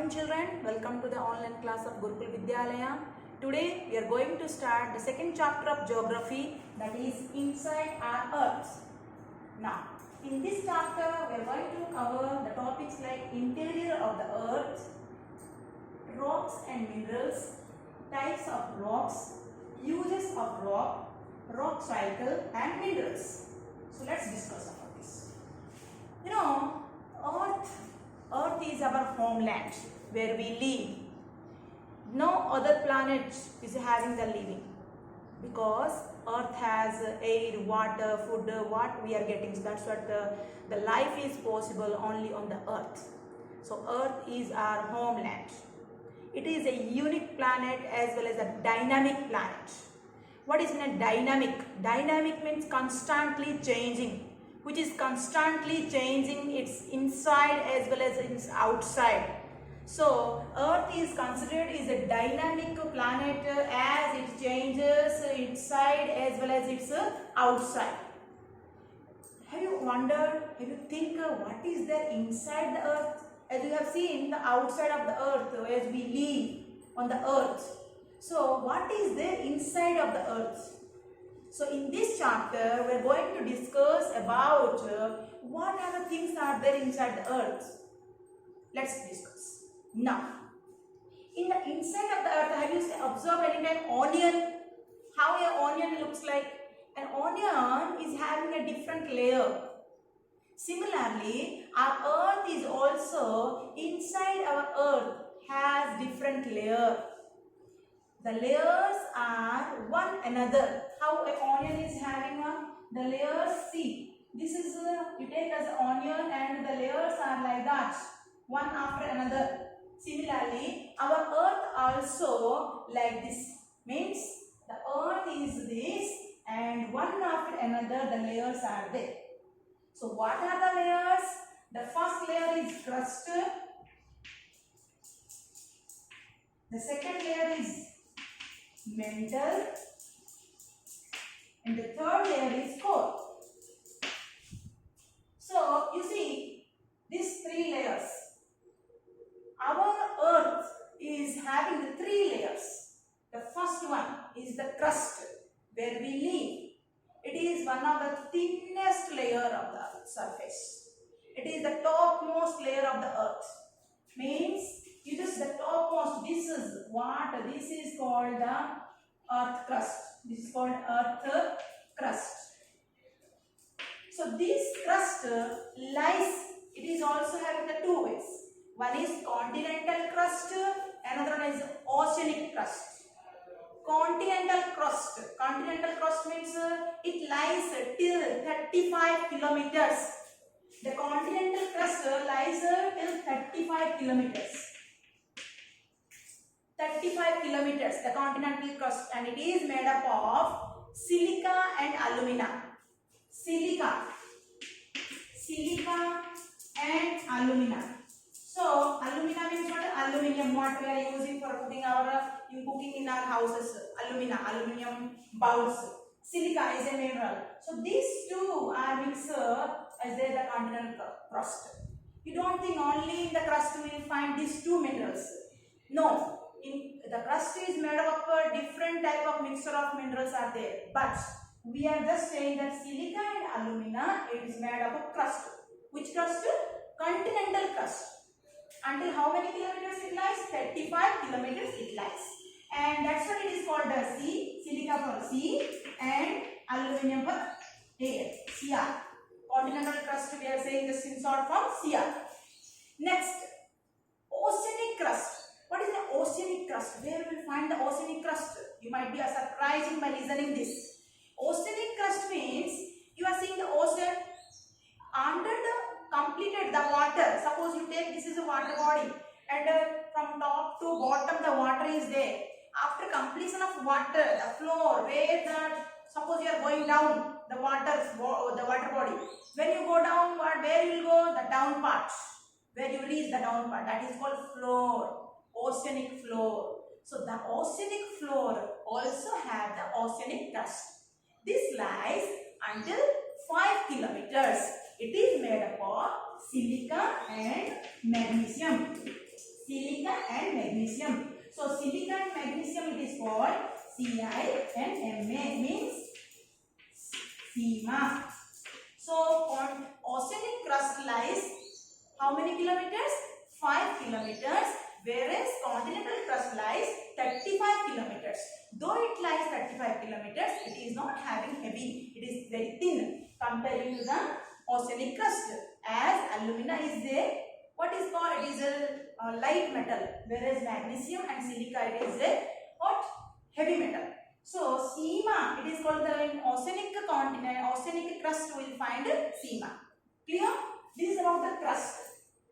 morning children, welcome to the online class of Gurukul Vidyalaya. Today we are going to start the second chapter of geography, that is inside our earth. Now in this chapter we are going to cover the topics like interior of the earth, rocks and minerals, types of rocks, uses of rock cycle and minerals. So let's discuss about this. Earth is our homeland where we live. No other planet is having the living, because Earth has air, water, food, what we are getting. So that's what the life is possible only on the Earth. So Earth is our homeland. It is a unique planet as well as a dynamic planet. What is a dynamic? Dynamic means constantly changing, which is constantly changing its inside as well as its outside. So Earth is considered as a dynamic planet as it changes inside as well as its outside. Have you wondered, have you think what is there inside the Earth? As you have seen the outside of the Earth as we live on the Earth. So what is there inside of the Earth? So in this chapter we are going to discuss about what are the things are there inside the Earth. Let's discuss. Now, in the inside of the Earth, have you observed any time onion? How an onion looks like? An onion is having a different layer. Similarly, our Earth is also inside our Earth has different layer. The layers are one another. How an onion is having the layers, see, this is you take as an onion and the layers are like that, one after another. Similarly, our Earth also like this, means the Earth is this and one after another the layers are there. So what are the layers? The first layer is crust, the second layer is mantle, and the third layer is core. So you see these three layers. Our Earth is having the three layers. The first one is the crust where we live. It is one of the thinnest layer of the surface. It is the topmost layer of the Earth. Means it is the topmost. This is what? This is called the earth crust. This is called earth crust. So this crust lies, it is also having the two ways. One is continental crust, another one is oceanic crust. Continental crust means it lies till 35 kilometers. The continental crust lies till 35 kilometers. 35 kilometers, the continental crust, and it is made up of silica and alumina. Silica and alumina. So alumina means what? Aluminium, what we are using for cooking in our houses. Aluminium bowls. Silica is a mineral. So these two are mixed as they the continental crust. You don't think only in the crust we will find these two minerals. No. The crust is made up of a different type of mixture of minerals are there, but we are just saying that silica and alumina, it is made up of crust. Which crust? Continental crust. Until how many kilometers it lies? 35 kilometers it lies, and that's what it is called the sea. Silica for sea and aluminium for air. Cr. Continental crust we are saying this in short form Cr. Next, oceanic crust. What is the oceanic crust? Where we will find the oceanic crust? You might be surprised by listening this. Oceanic crust means you are seeing the ocean under the completed the water. Suppose you take this is a water body and from top to bottom the water is there. After completion of water, the floor where suppose you are going down the water body. When you go down, where you will go? The down part. Where you reach the down part, that is called floor. Oceanic floor. So the oceanic floor also have the oceanic crust. This lies until 5 kilometers. It is made up of silica and magnesium. Silica is called CIMA, means CIMA. So on oceanic crust lies how many kilometers? 5 kilometers, whereas continental crust lies 35 kilometers. Though it lies 35 kilometers, it is not having heavy. It is very thin comparing to the oceanic crust. As alumina is there, what is called? It is a light metal, whereas magnesium and silica it is a what? Heavy metal. So CIMA, it is called the oceanic continent, oceanic crust. We will find CIMA. Clear? This is about the crust.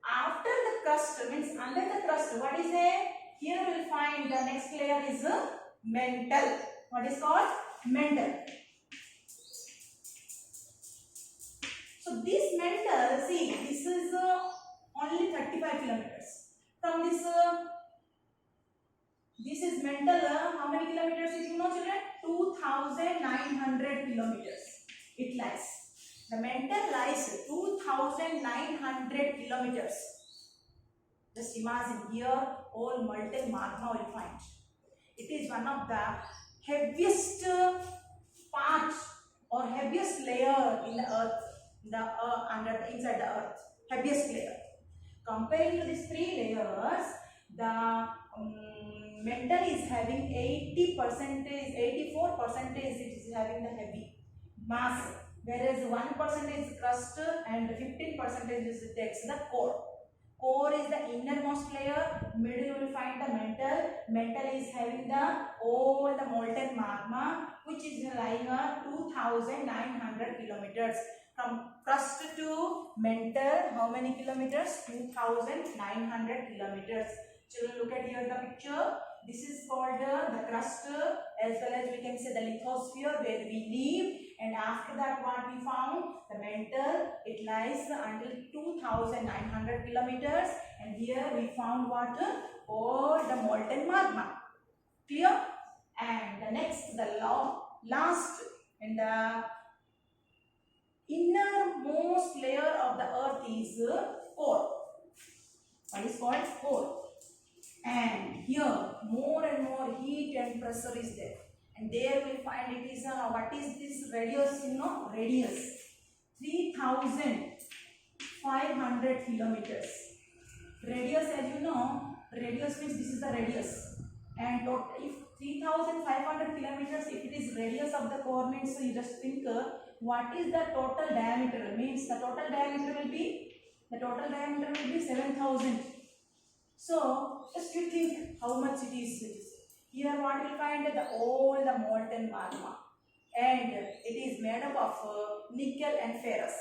After the crust, means under the crust, what is there? Here we will find the next layer is mantle. What is called? Mantle. So this mantle, see, this is only 35 kilometers. From this is mantle, how many kilometers is, you know children? 2,900 kilometers it lies. The mantle lies 2,900 kilometers. Just imagine here, all molten magma will find. It is one of the heaviest part or heaviest layer in the earth, inside the earth, heaviest layer. Comparing to these three layers, the mantle is having 80%, 84% it is having the heavy mass, whereas 1% is crust and 15% is takes the core. Core is the innermost layer, middle you will find the mantle. Mantle is having all the molten magma, which is lying at 2,900 kilometers. From crust to mantle, how many kilometers? 2,900 kilometers. Children, look at here the picture. This is called the crust, as well as we can say the lithosphere where we live. And after that, what we found? The mantle, it lies until 2,900 kilometers. And here we found what? All the molten magma. Clear? And the next, the last, and the innermost layer of the earth is core. What is called? Core. And here more and more heat and pressure is there, and there we find it is what is this radius? You know, radius 3,500 kilometers. Radius, as you know, radius means this is the radius, and if 3,500 kilometers, if it is radius of the core, means you just think what is the total diameter? Means the total diameter will be 7,000. So just you think how much it is. Here what we find all the molten magma, and it is made up of nickel and ferrous.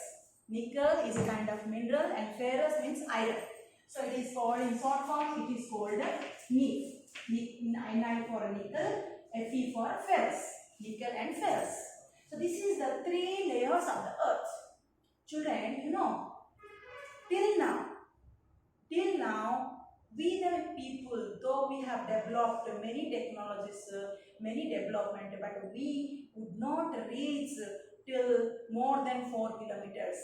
Nickel is a kind of mineral and ferrous means iron. So it is called, in short form, it is called Ni. Ni for nickel, Fe for ferrous. Nickel and ferrous. So this is the three layers of the earth. Children, you know, till now, we the people, though we have developed many technologies, many development, but we would not reach till more than 4 kilometers.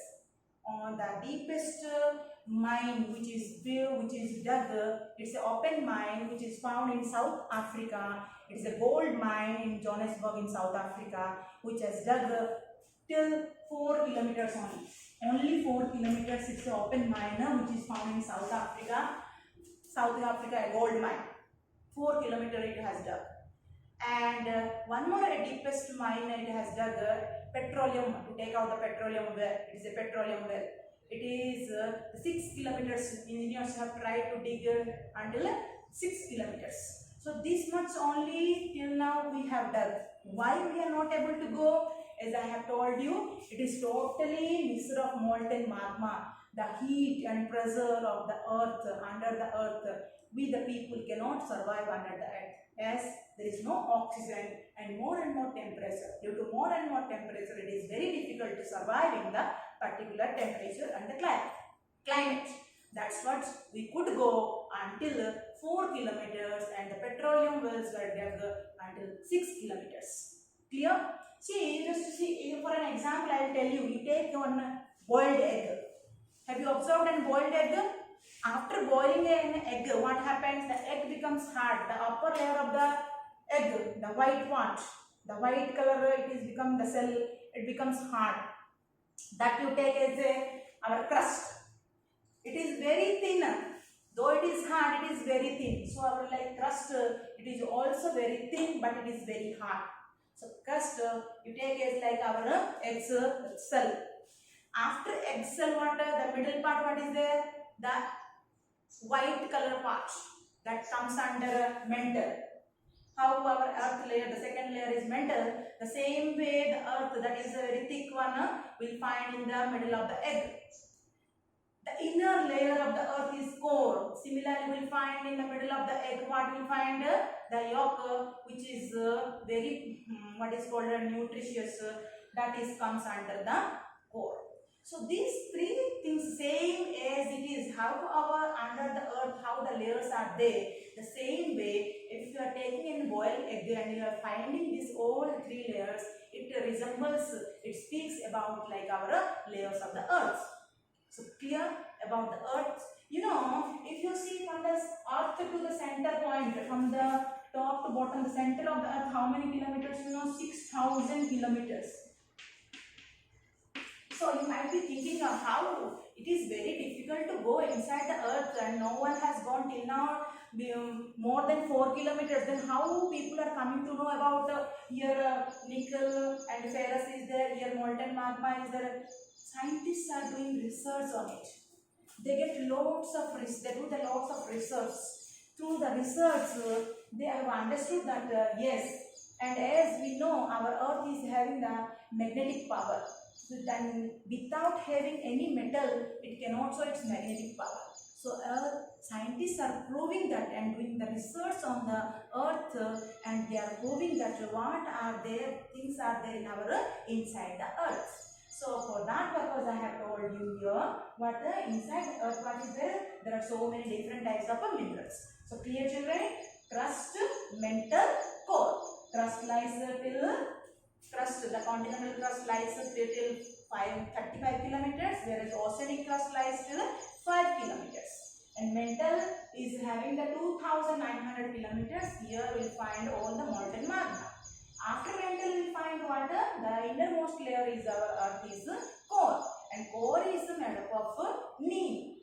On the deepest mine which is dug, it's an open mine which is found in South Africa. It's a gold mine in Johannesburg in South Africa, which has dug till 4 kilometers only. Only 4 kilometers. It's an open mine which is found in South Africa. South Africa, a gold mine. 4 kilometers it has dug. And one more deepest mine it has dug, petroleum, to take out the petroleum well. It is a petroleum well. It is 6 kilometers. Engineers have tried to dig until 6 kilometers. So this much only till now we have dug. Why we are not able to go? As I have told you, it is totally mixture of molten magma. The heat and pressure of the earth, under the earth, we the people cannot survive under the earth, as there is no oxygen and more temperature. Due to more and more temperature, it is very difficult to survive in the particular temperature and the climate. That's what we could go until 4 kilometers, and the petroleum wells were dug until 6 kilometers. Clear? See, just to see, for an example, I will tell you. You take one boiled egg. Have you observed an boiled egg? After boiling an egg, what happens? The egg becomes hard. The upper layer of the egg, the white part, the white color, it is become the cell, it becomes hard. That you take as our crust. It is very thin. Though it is hard, it is very thin. So our like crust, it is also very thin, but it is very hard. So crust you take as like our egg cell. After egg cell, what the middle part, what is there? The white color part that comes under mantle. How our earth layer, the second layer is mantle. The same way the earth, that is a very thick one, will find in the middle of the egg. The inner layer of the earth is core. Similarly, we will find in the middle of the egg, what we will find? The yolk, which is very, what is called nutritious, that is comes under the core. So these three things, same as it is, how our under the earth, how the layers are there, the same way, if you are taking a boiled egg and you are finding these all three layers, it resembles, it speaks about like our layers of the earth. So clear about the earth. You know, if you see from the earth to the center point, from the top to bottom, the center of the earth, how many kilometers? You know, 6,000 kilometers. So you might be thinking of how it is very difficult to go inside the earth and no one has gone till now more than 4 kilometers. Then how people are coming to know about here nickel and ferrous is there, here molten magma is there. Scientists are doing research on it. They get lots of they do the lots of research. Through the research, they have understood that yes, and as we know, our earth is having the magnetic power. So then, without having any metal, it cannot show its magnetic power. So scientists are proving that and doing the research on the earth, and they are proving that what are there, things are there in our inside the earth. So for that purpose, I have told you here what the inside the earth, what is there? There are so many different types of minerals. So clear children? Crust, mantle, core. Crust lies till crust, the continental crust lies till 35 kilometers, whereas oceanic crust lies till 5 kilometers. And mantle is having the 2,900 kilometers. Here we will find all the molten magma. After mantle we will find what? The innermost layer is our earth is core, and core is made up of Ni.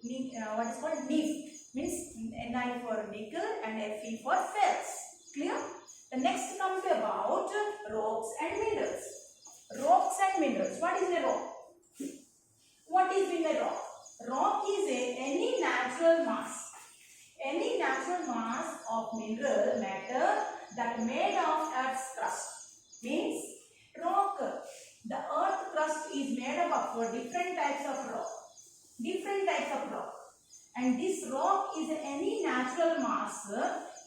What is called Ni, means Ni for nickel and Fe for ferrous. Clear? The next comes about rocks and minerals. Rocks and minerals. What is a rock? What is being a rock? Rock is any natural mass. Any natural mass of mineral matter that made of Earth's crust. Means rock. The earth crust is made up of different types of rock. Different types of rock. And this rock is any natural mass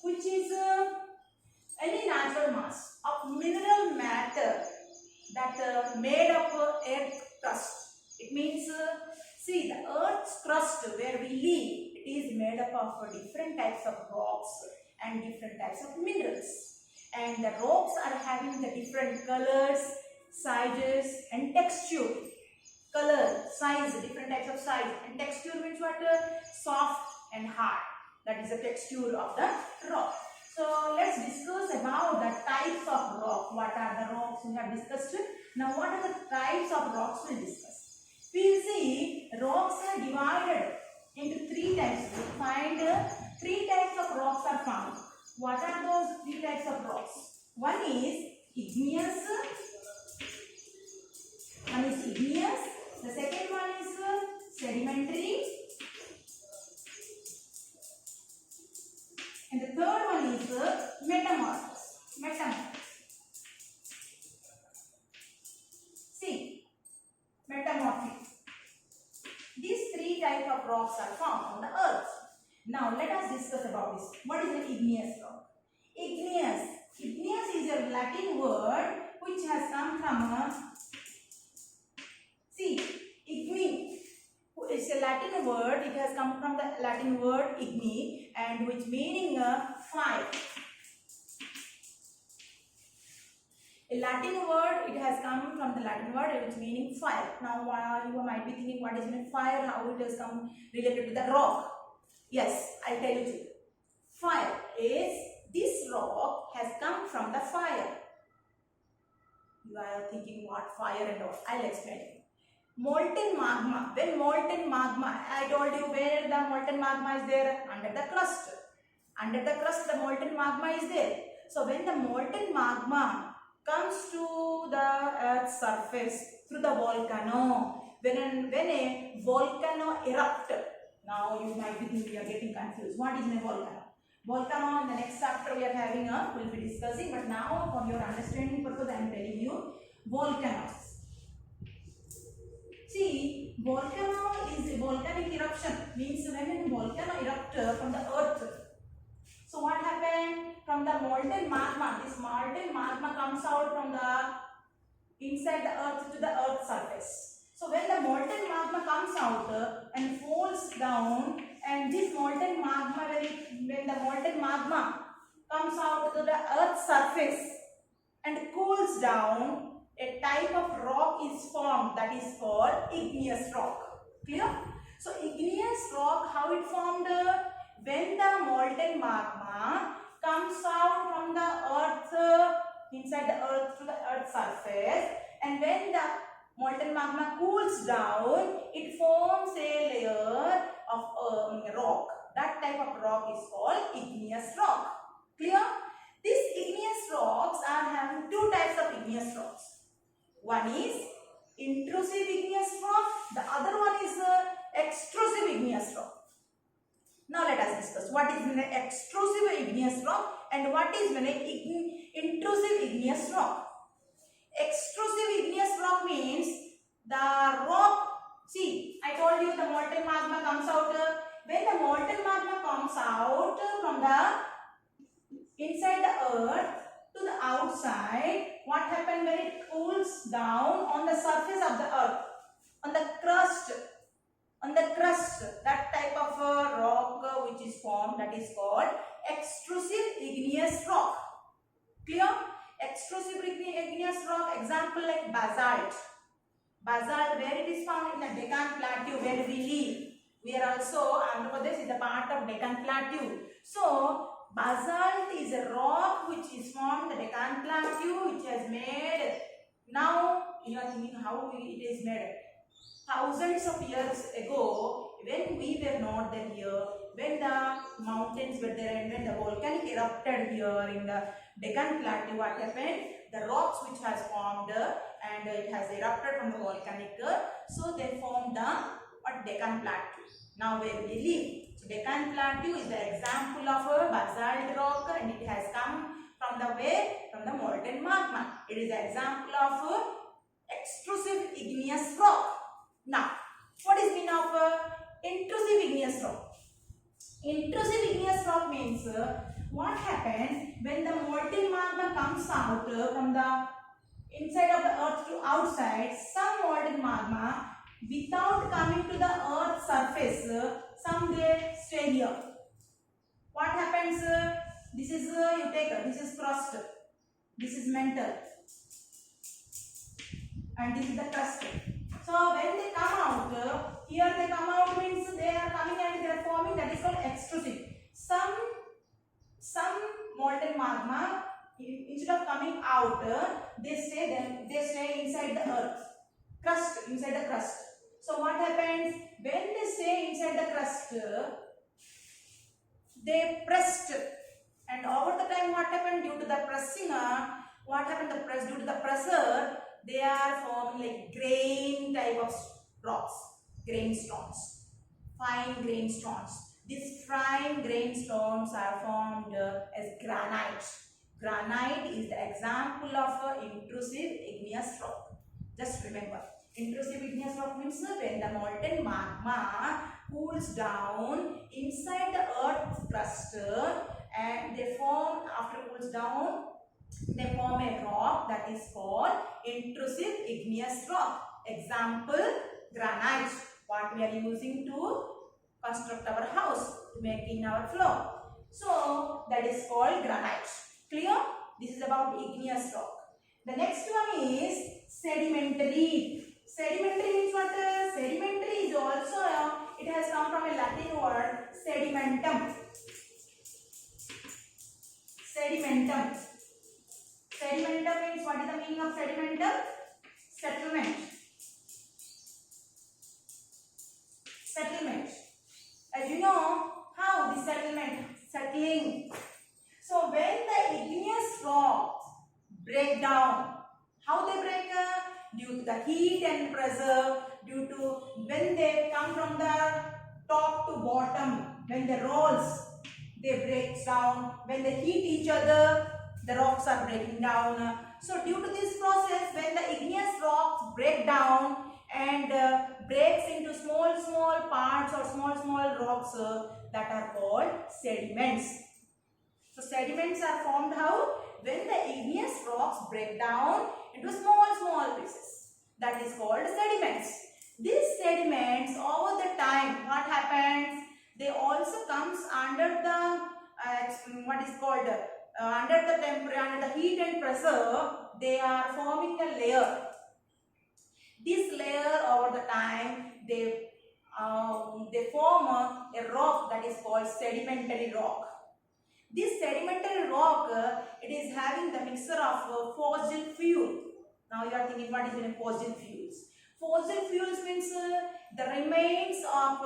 which is any natural mass of mineral matter that made up earth crust. It means, see, the earth's crust where we live, it is made up of different types of rocks and different types of minerals. And the rocks are having the different colors, sizes and texture. Color, size, different types of size, and texture means what? Soft and hard. That is the texture of the rock. So let's discuss about the types of rock. What are the rocks we have discussed? Now what are the types of rocks we'll discuss? We will see rocks are divided into three types. We find three types of rocks are found. What are those three types of rocks? One is igneous. The second one is sedimentary. And the third one is metamorphous. See, metamorphic. These three types of rocks are found on the earth. Now let us discuss about this. What is an igneous rock? Igneous is a Latin word which has come from igni. It's a Latin word. It has come from the Latin word igni, and which meaning fire. A Latin word, it has come from the Latin word which meaning fire. Now you might be thinking, what is mean fire? How it has come related to the rock? Yes, I'll tell you. Fire is this rock has come from the fire. You are thinking what fire and all. I'll explain it. Molten magma. When molten magma, I told you where the molten magma is there? Under the crust. Under the crust, the molten magma is there. So when the molten magma comes to the earth's surface through the volcano, when a volcano erupts, now you might be thinking, you are getting confused. What is a volcano? Volcano in the next chapter we are having we'll be discussing, but now for your understanding purpose I am telling you volcanoes. See, volcano is a volcanic eruption, means when a volcano erupts from the earth. So what happened? From the molten magma, this molten magma comes out from the inside the earth to the earth's surface. So when the molten magma comes out and falls down, and this molten magma, when the molten magma comes out to the earth's surface and cools down, a type of rock is formed that is called igneous rock. Clear? So igneous rock, how it formed? When the molten magma comes out from the earth, inside the earth to the earth's surface, and when the molten magma cools down, it forms a layer of rock. That type of rock is called igneous rock. Clear? These igneous rocks are having two types of igneous rocks. One is intrusive igneous rock, the other one is extrusive igneous rock. Now let us discuss what is an extrusive igneous rock and what is an intrusive igneous rock. Extrusive igneous rock means the rock, see, I told you the molten magma comes out. When the molten magma comes out from the inside the earth to the outside, what happens when it cools down on the surface of the earth, on the crust, that type of rock which is formed, that is called extrusive igneous rock. Clear? Extrusive igneous rock, example like basalt. Basalt, where it is found? In the Deccan Plateau where we live. We are also, Andhra Pradesh is a part of Deccan Plateau. So, basalt is a rock which is formed in the Deccan Plateau, which has made, now you are thinking how it is made. Thousands of years ago, when we were not there here, when the mountains were there and when the volcanic erupted here in the Deccan Plateau, what happened? The rocks which has formed and it has erupted from the volcanic, so they formed the Deccan Plateau. Now where we live. So Deccan Plateau is the example of a basalt rock and it has come from the where? From the molten magma. It is the example of extrusive igneous rock. Now, what is mean of intrusive igneous rock? Intrusive igneous rock means what happens when the molten magma comes out from the inside of the earth to outside. Some molten magma, without coming to the earth's surface, some they stay here. What happens? This is you take, this is crust, this is mantle, and this is the crust. So when they come out, here they come out means they are coming and they are forming, that is called extrusive. Some molten magma, instead of coming out, they stay inside the earth, crust, inside the crust. So what happens? When they stay inside the crust, they pressed, and over the time what happened? Due to the pressing, what happened? Due to the pressure, they are forming like grain type of rocks, grain stones, fine grain stones. These fine grain stones are formed as granite. Granite is the example of intrusive igneous rock. Just remember, intrusive igneous rock means when the molten magma cools down inside the earth's crust and they form, after cools down, they form a rock that is called intrusive igneous rock. Example, granite, what we are using to construct our house, to make in our floor. So that is called granite. Clear? This is about igneous rock. The next one is sedimentary. Sedimentary means what? Sedimentary is also, it has come from a Latin word sedimentum. settlement. Settlement. As you know, how the settling. So when the igneous rocks break down, how they break? Due to the heat and pressure, due to when they come from the top to bottom, when they rolls, they break down. When they hit each other, the rocks are breaking down. So due to this process, when the igneous rocks break down and breaks into small parts or small rocks, that are called sediments. So sediments are formed how? When the igneous rocks break down into small pieces. That is called sediments. These sediments over the time, what happens? They also comes under the what is called under the temperature, under the heat and pressure. They are forming a layer. This layer over the time they form a rock that is called sedimentary rock. This sedimentary rock, it is having the mixture of fossil fuel. Now you are thinking, what is in fossil fuels? Fossil fuels means the remains of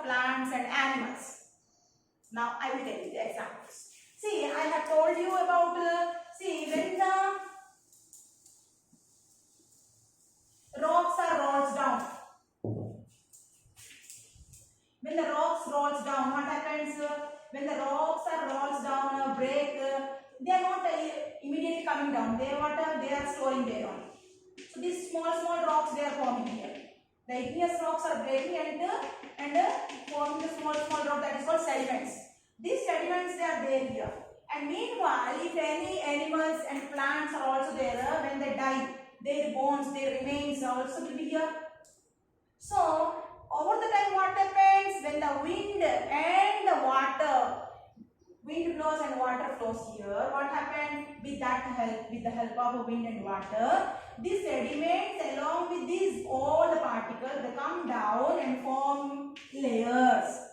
plants and animals. Now I will tell you the examples. See, I have told you about when the rocks are rolls down. When the rocks rolls down, what happens? When the rocks are rolls down, break, they are not immediately coming down. They are storing there only. So these small rocks they are forming here. The igneous rocks are breaking and forming the small rock that is called sediments. These sediments they are there here. And meanwhile, if any animals and plants are also there, when they die, their bones, their remains also will be here. So over the time, what happens when the wind and the wind blows and water flows here? What happened with the help of wind and water? These sediments, along with these all the particles, they come down and form layers.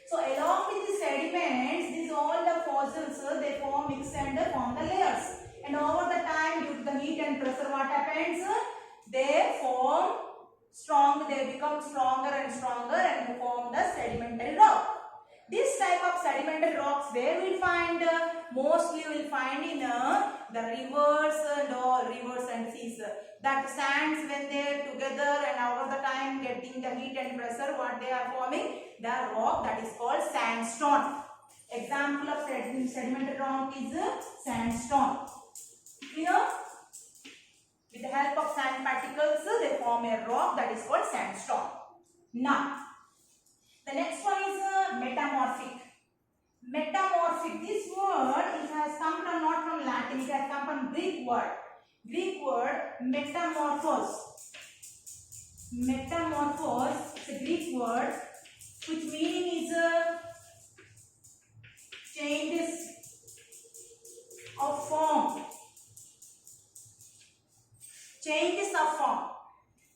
So along with the sediments, these all the fossils, they mix and form the layers. And over the time, due to the heat and pressure, what happens? They form strong. They become stronger and form the sedimentary rock. This type of sedimentary rocks, where we find mostly we will find in the rivers and seas. That sands, when they are together and over the time getting the heat and pressure, what they are forming? The rock that is called sandstone. Example of sedimentary rock is sandstone. Clear? With the help of sand particles, they form a rock that is called sandstone. Now, the next one is metamorphic. Metamorphic. This word, it has come from not from Latin. It has come from Greek word. Greek word metamorphos. Metamorphos is a Greek word which meaning is changes of form. Changes of form.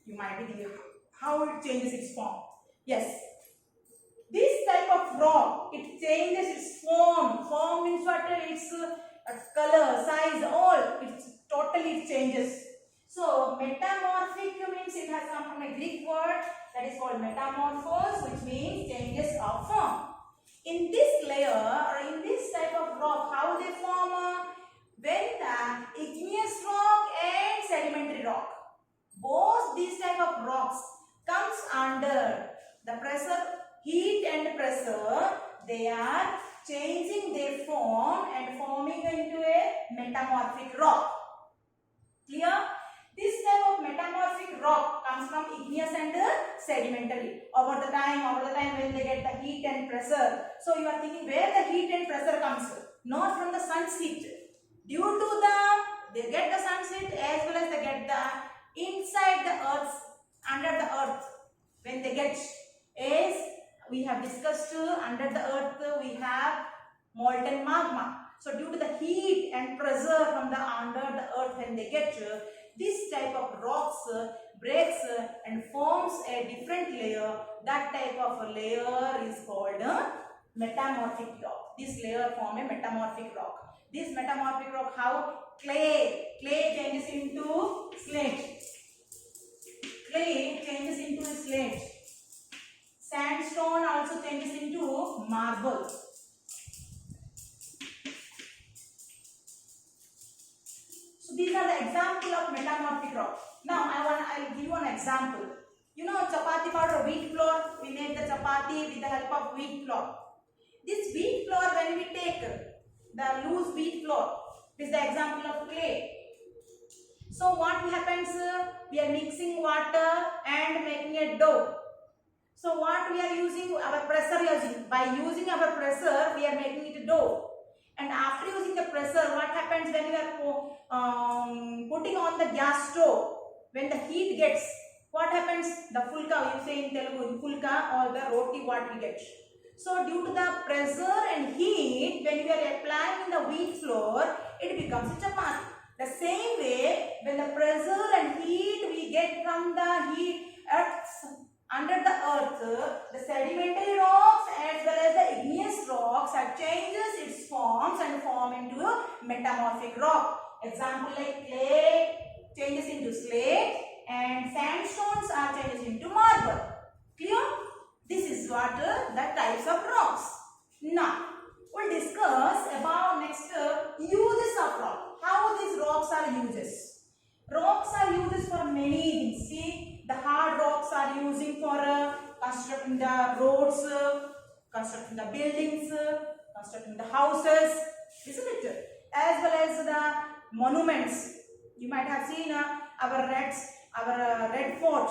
You might be thinking how it changes its form. Yes. This type of rock, it changes its form. Form means what? Its color, size, all. It changes. So metamorphic means it has come from a Greek word that is called metamorphos, which means changes of form. In this layer or in this type of rock, how they form? When the igneous rock and sedimentary rock, both these type of rocks comes under the pressure, heat and pressure, they are changing their form and forming into a metamorphic rock. Clear? This type of metamorphic rock comes from igneous and sedimentary. Over the time when they get the heat and pressure. So you are thinking where the heat and pressure comes? Not from the sun's heat. Due to they get the sun's heat as well as they get the inside the earth, under the earth. When they get, as we have discussed, under the earth we have molten magma. So due to the heat and pressure from the under the earth, when they get this type of rocks breaks and forms a different layer. That type of layer is called metamorphic rock. This layer form a metamorphic rock. This metamorphic rock, how? Clay changes into slate. Clay changes into slate. Sandstone also changes into marble. So these are the example of metamorphic rock. Now I'll give you an example. You know chapati powder, wheat flour. We make the chapati with the help of wheat flour. This wheat flour, when we take the loose wheat flour, this is the example of clay. So what happens? We are mixing water and making a dough. So what we are using? Our presser using. By using our presser, we are making it a dough. And after using the presser, what happens when we are putting on the gas stove? When the heat gets, what happens? The fulka, you say in Telugu, fulka or the roti, what we get. So due to the pressure and heat, when we are applying the wheat flour, it becomes a chapati. The same way, when the pressure and heat we get from the under the earth, the sedimentary rocks as well as the igneous rocks have changes its forms and form into a metamorphic rock. Example like clay changes into slate and sandstones are changes into marble. Clear? This is what the types of rocks. Now, we'll discuss about next uses of rock. How these rocks are uses. Rocks are uses for many things. See, the hard rocks are using for constructing the roads, constructing the buildings, constructing the houses, isn't it? As well as the monuments. You might have seen our Red Fort.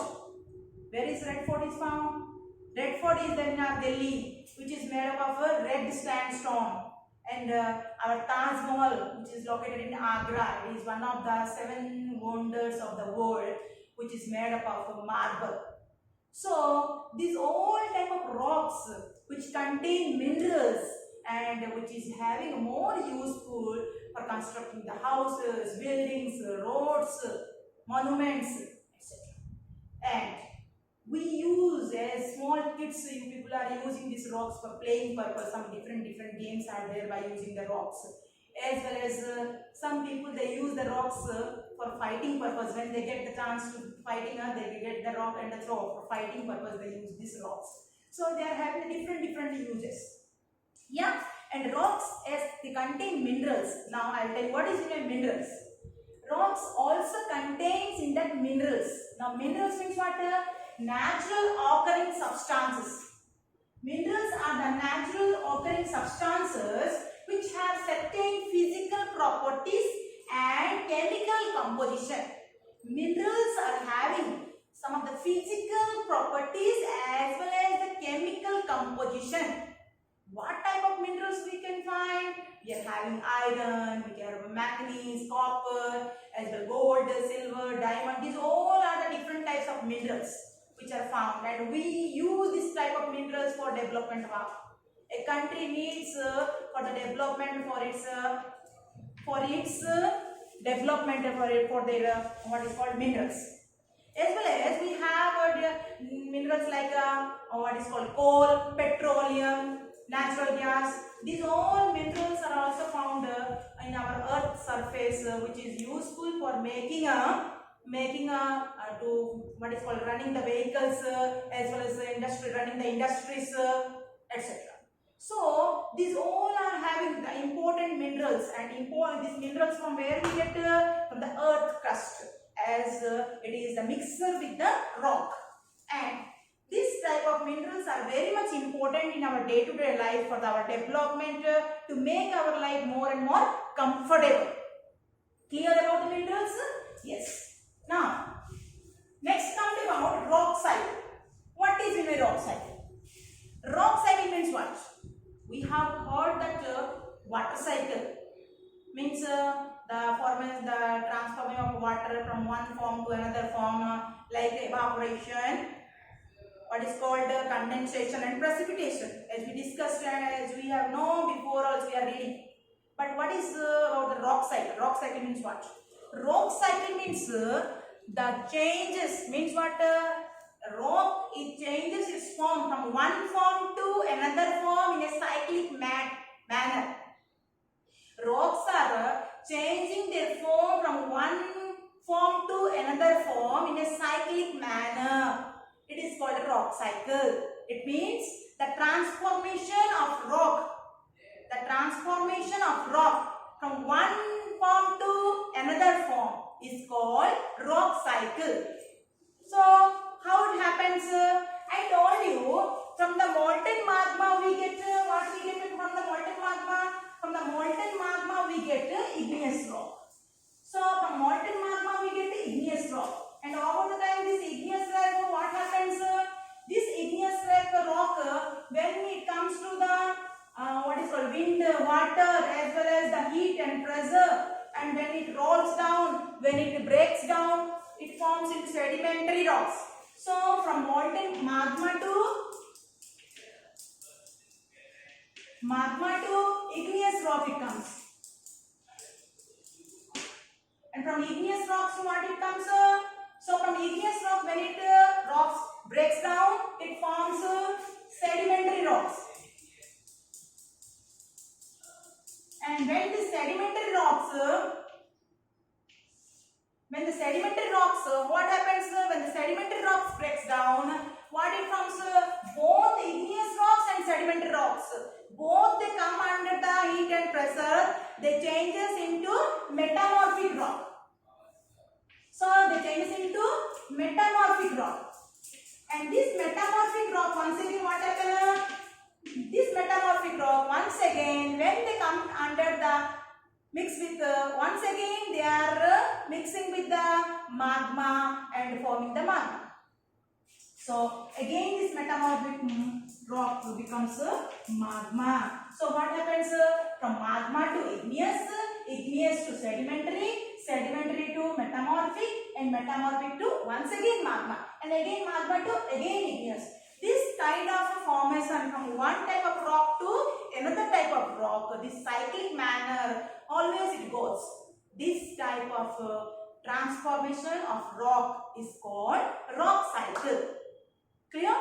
Where is Red Fort is found? Red Fort is in Delhi, which is made up of a red sandstone. And our Taj Mahal, which is located in Agra, is one of the 7 wonders of the world, which is made up of marble. So these all type of rocks which contain minerals and which is having more useful for constructing the houses, buildings, roads, monuments, etc. And we use as small kids, you people are using these rocks for playing purpose. Some different games are there by using the rocks. As well as some people, they use the rocks for fighting purpose. When they get the chance to fighting, they get the rock and the throw. For fighting purpose, they use these rocks. So they are having different uses. Yeah, and rocks as they contain minerals. Now I'll tell you what is in minerals. Rocks also contains in that minerals. Now minerals means what? Natural occurring substances. Minerals are the natural occurring substances which have certain physical properties and chemical composition. Minerals are having some of the physical properties as well as the chemical composition. What type of minerals we can find? We are having iron, we have manganese, copper, as well gold, silver, diamond. These all are the different types of minerals which are found, and we use this type of minerals for development of a country needs for the development for its development for their what is called minerals. As well as we have minerals like what is called coal, petroleum, natural gas. These all minerals are also found in our earth surface, which is useful for making to what is called running the vehicles, as well as the industry, running the industries, etc. So these all are having the important minerals, and these minerals from where we get from the earth crust, as it is the mixture with the rock. And this type of minerals are very much important in our day-to-day life for our development, to make our life more and more comfortable. Clear about the minerals? Yes. Now, next comes about rock cycle. What is in a rock cycle? Rock cycle means what? We have heard that water cycle means the transforming of water from one form to another form, like evaporation, what is called condensation and precipitation, as we discussed and as we have known before also we are reading. But what is about the rock cycle? Rock cycle means what? Rock cycle means the changes, means what? Rock, it changes its form from one form to another form in a cyclic manner. rocks are changing their form from one form to another form in a cyclic manner. It is called a rock cycle. It means the transformation of rock. The transformation of rock from one form to another form is called rock cycle. So how it happens? I told you from the molten magma we get what we get from the molten magma. From the molten magma we get igneous rock. So from molten magma we get igneous rock. And over the time this igneous rock, what happens? This igneous rock when it comes to the what is called wind, water as well as the heat and pressure, and when it rolls down, when it breaks down, it forms into sedimentary rocks. So from molten magma to igneous rock it comes. And from igneous rocks to what it comes? So from igneous rock, when it rocks breaks down, it forms sedimentary rocks. And when the sedimentary rocks, what happens when the sedimentary rocks breaks down? What it forms? Both igneous rocks and sedimentary rocks, both they come under the heat and pressure. They changes into metamorphic rock. So they changes into metamorphic rock. And this metamorphic rock, once again, what happens? This metamorphic rock, once again, when they come under the mix with once again they are mixing with the magma and forming the magma. So again this metamorphic rock becomes magma. So what happens? From magma to igneous, igneous to sedimentary, sedimentary to metamorphic, and metamorphic to once again magma, and again magma to again igneous. This kind of formation from one type of rock to another type of rock, this cyclic manner, always it goes. This type of transformation of rock is called rock cycle. Clear?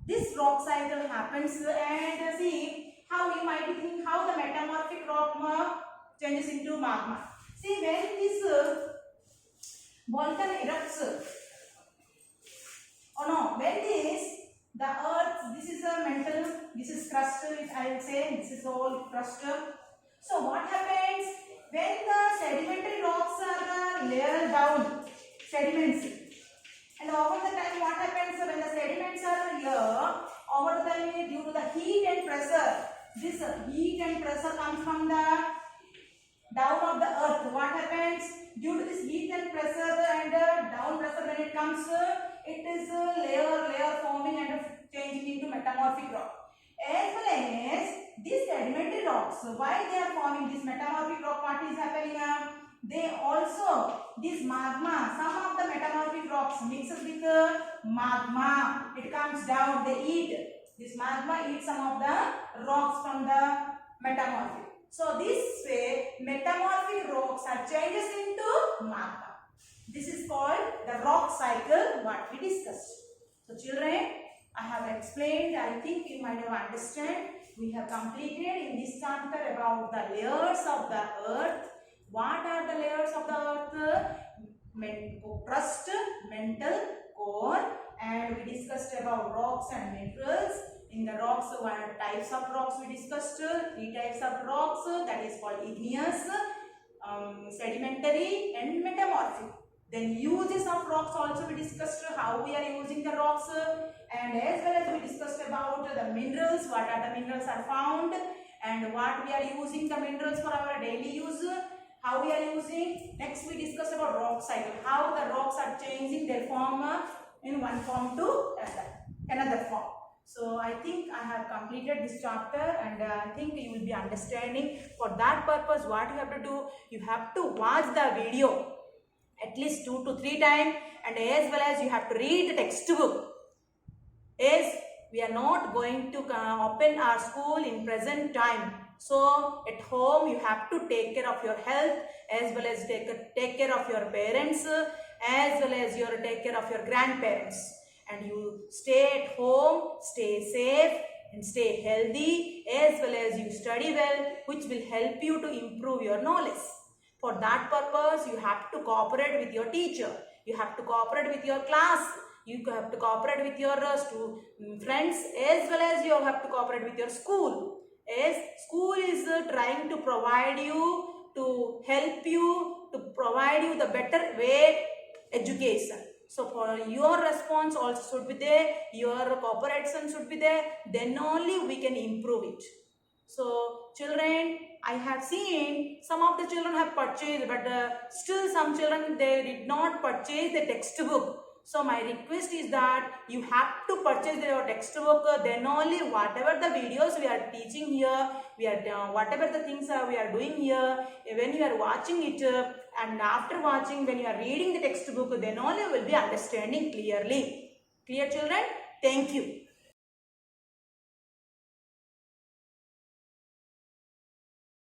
This rock cycle happens, and see how you might think how the metamorphic rock changes into magma. See, when this volcano erupts, when the earth, this is a mantle, this is crust, I will say, this is all crust. So what happens when the sedimentary rocks are layered down, sediments, and over the time what happens when the sediments are here, over the time due to the heat and pressure, this heat and pressure comes from the down of the earth. What happens due to this heat and pressure and down pressure, when it comes, it is layer forming and changing into metamorphic rock. As well as these sedimentary rocks, while they are forming this metamorphic rock, what is happening? They also, this magma, some of the metamorphic rocks mixes with magma, it comes down, they eat, this magma eats some of the rocks from the metamorphic. So this way metamorphic rocks are changes into magma. This is called the rock cycle what we discussed. So children, I have explained, I think you might have understood. We have completed in this chapter about the layers of the earth. What are the layers of the earth? Crust, mantle, core, and we discussed about rocks and minerals. In the rocks, what types of rocks we discussed? 3 types of rocks, that is called igneous, sedimentary and metamorphic. Then uses of rocks also we discussed, how we are using the rocks, and as well as we discussed about the minerals, what are the minerals are found, and what we are using the minerals for our daily use, how we are using. Next we discussed about rock cycle, how the rocks are changing their form in one form to another form. So I think I have completed this chapter, and I think you will be understanding. For that purpose, what you have to do, you have to watch the video at least 2 to 3 times, and as well as you have to read the textbook. As we are not going to open our school in present time, so at home you have to take care of your health, as well as take care of your parents, as well as take care of your grandparents. And you stay at home, stay safe, and stay healthy, as well as you study well, which will help you to improve your knowledge. For that purpose, you have to cooperate with your teacher. You have to cooperate with your class. You have to cooperate with your friends, as well as you have to cooperate with your school. As school is trying to provide you, to help you, to provide you the better way education. So for your response also should be there, your cooperation should be there, then only we can improve it. So children, I have seen some of the children have purchased, but still some children, they did not purchase the textbook. So my request is that you have to purchase your textbook, then only whatever the videos we are teaching here, we are whatever the things we are doing here, when you are watching it, and after watching, when you are reading the textbook, then only you will be understanding clearly. Clear children? Thank you.